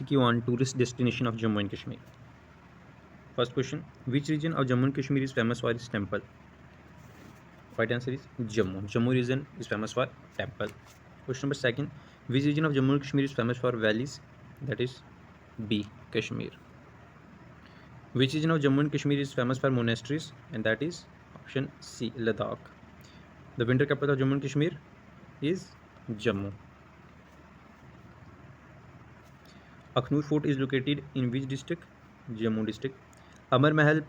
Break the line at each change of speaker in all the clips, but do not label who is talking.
MCQ on tourist destination of Jammu and Kashmir. First question, which region of Jammu and Kashmir is famous for its temple? Right answer is Jammu. Jammu region is famous for temple. Question number second, which region of Jammu and Kashmir is famous for valleys? That is B, Kashmir. Which region of Jammu and Kashmir is famous for monasteries? And that is option C, Ladakh. The winter capital of Jammu and Kashmir is Jammu. Akhnur Fort is located in which district? Jammu district. Amar Mahal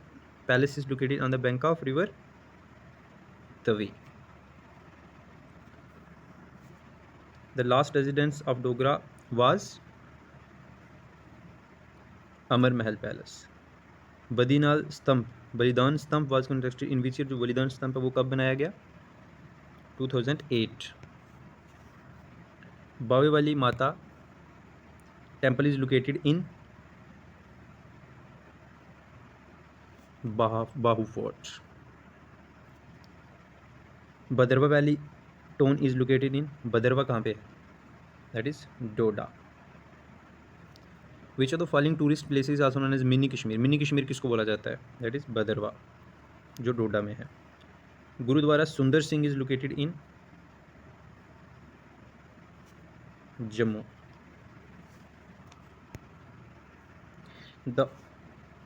Palace is located on the bank of river Tavi. The last residence of Dogra was Amar Mahal Palace. बलिदान स्तंभ was constructed in which year? जो बलिदान स्तंभ है वो कब बनाया गया? 2008. बावे वाली माता temple is located in Bahu Fort. Badarwa Valley Stone is located in Badarwa कहाँ पे है? That is Doda. Which of the following tourist places also known as mini Kashmir? Mini Kashmir किसको बोला जाता है? That is बदरवा, जो डोडा में है. गुरुद्वारा सुंदर Singh is located in Jammu.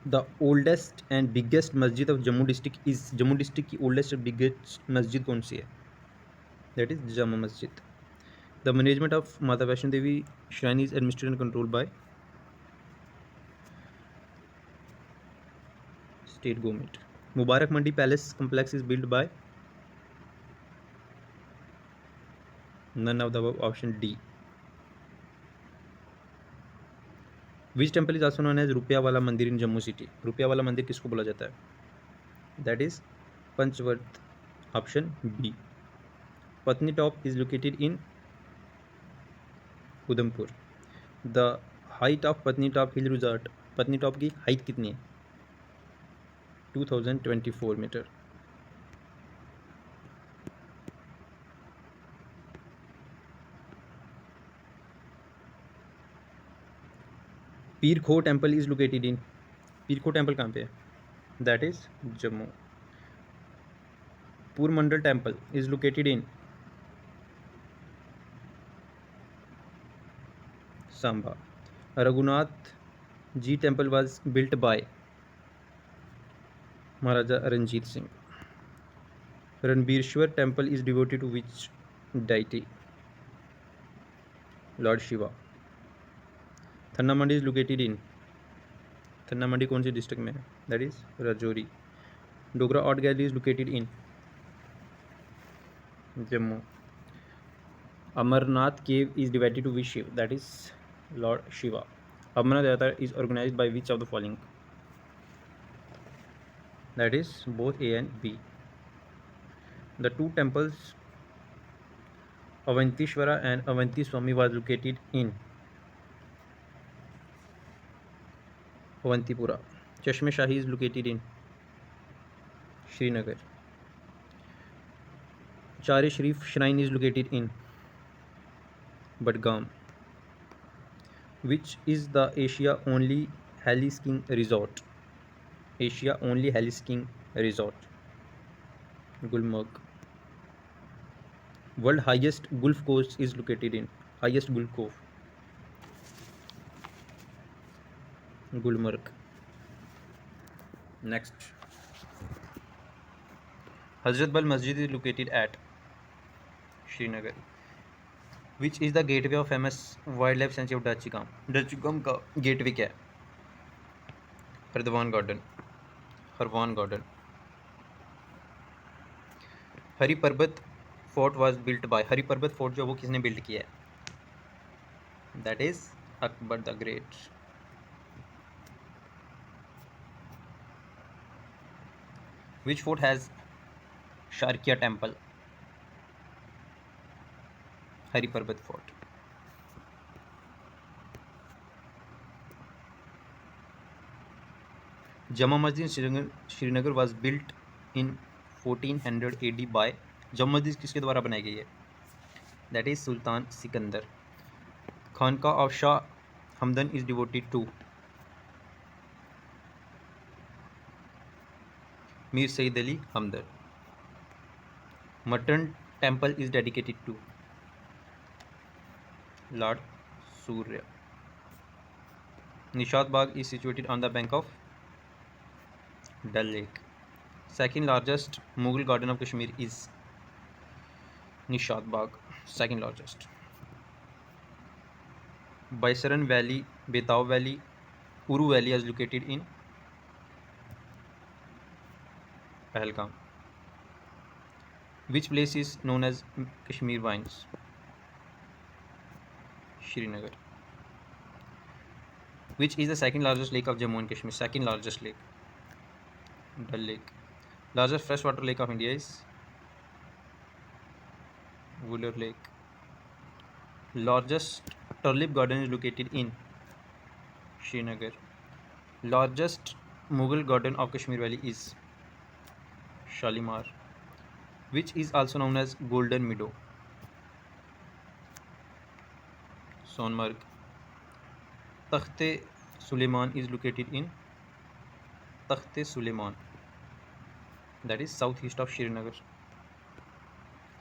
The oldest and biggest masjid of Jammu district is Jammu district की oldest and biggest masjid कौन सी है? That is Jama Masjid. The management of Mata Vaishno Devi shrine is administered and controlled by state government. Mubarak Mandi Palace complex is built by none of the above, option D. Which temple is also known as रुपया वाला मंदिर in Jammu city? रुपया वाला मंदिर किसको बोला जाता है? That is पंचवर्त, option B. Patni Top is located in Udhampur. The height of Patni Top hill resort, Patni Top की हाइट कितनी है? 2024 मीटर. पीर खो टेम्पल इज लोकेटेड इन, पीर खो टेम्पल कहाँ पे है? That is Jammu. Purmandal temple is located in Samba. Raghunath ji temple was built by Maharaja Ranjit Singh. Ranbireshwar temple is devoted to which deity? Lord Shiva. Thanna Mandi is located in, Thanna Mandi कौन सी डिस्ट्रिक्ट में है? That is Rajouri. Dogra art gallery is located in Jammu. Amarnath cave is divided to which Shiva? That is lord Shiva. Amarnath Yatra is organised by which of the following? That is both A and B. The two temples Avantishwara and Avanti Swami was located in Avantipura. Chashme Shahi is located in Srinagar. Chare Sharif Shrine is located in Budgam. Which is the Asia only heli skiing resort? Asia only heli skiing resort. Gulmarg. World highest Gulf coast is located in, highest Gulf Cove? Gulmarg. Next, Hazrat Bal Masjid is located at Srinagar. Which is the gateway of famous wildlife sanctuary of Dachigam? Dachigam का gateway क्या है? Hardwan garden, Harwan garden. Hari Parbat fort was built by, Hari Parbat fort जो वो किसने build किया है? That is Akbar the great. Which fort has Sharika temple? Hari Parbat fort. Jama Masjid Srinagar was built in 1400 AD by, Jama Masjid किसके द्वारा बनाई गई है? That is Sultan Sikandar. Khanqah of Shah Hamdan is devoted to? Mir Said Ali Hamdan. Mutton temple is dedicated to? Lord Surya. Nishat Bagh is situated on the bank of Dal Lake. Second largest Mughal garden of Kashmir is Nishat Bagh. Second largest. Baisaran Valley, Betau Valley, Uru Valley is located in Pahalgam. Which place is known as Kashmir Wines? Srinagar. Which is the second largest lake of Jammu and Kashmir? Second largest lake, Dal Lake. Largest freshwater lake of India is Wooler Lake. Largest tulip garden is located in Srinagar. Largest Mughal garden of Kashmir Valley is Shalimar, which is also known as Golden Meadow. Sonmarg. Takhte Suleiman is located in Takhte Suleiman, that is southeast of Srinagar.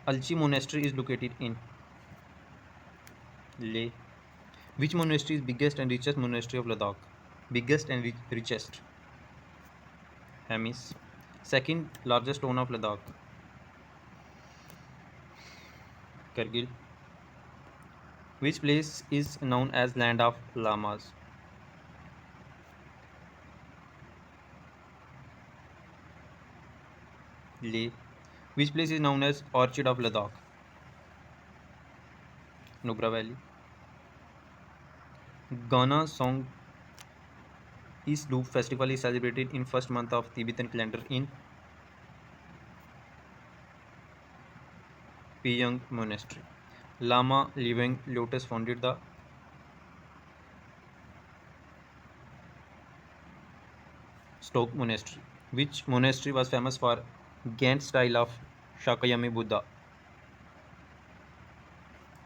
Alchi Monastery is located in Leh. Which monastery is biggest and richest monastery of Ladakh? Biggest and richest. Hemis. Second largest town of Ladakh. Kargil. Which place is known as land of llamas? Leh. Which place is known as orchid of Ladakh? Nubra Valley. Ghana Song East Loop festival is celebrated in first month of Tibetan calendar in Piyang Monastery. Lama Living Lotus founded the Stoke Monastery. Which monastery was famous for Ghent style of Shakyamuni Buddha?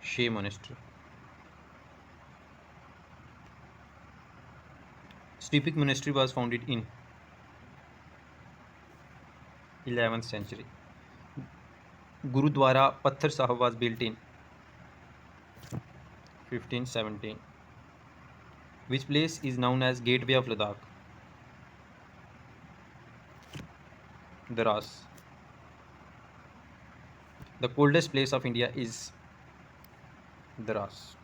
She Monastery. Stepik Monastery was founded in 11th century. Gurudwara Pathar Sahib was built in 1517. Which place is known as Gateway of Ladakh? Dras. The coldest place of India is Dras.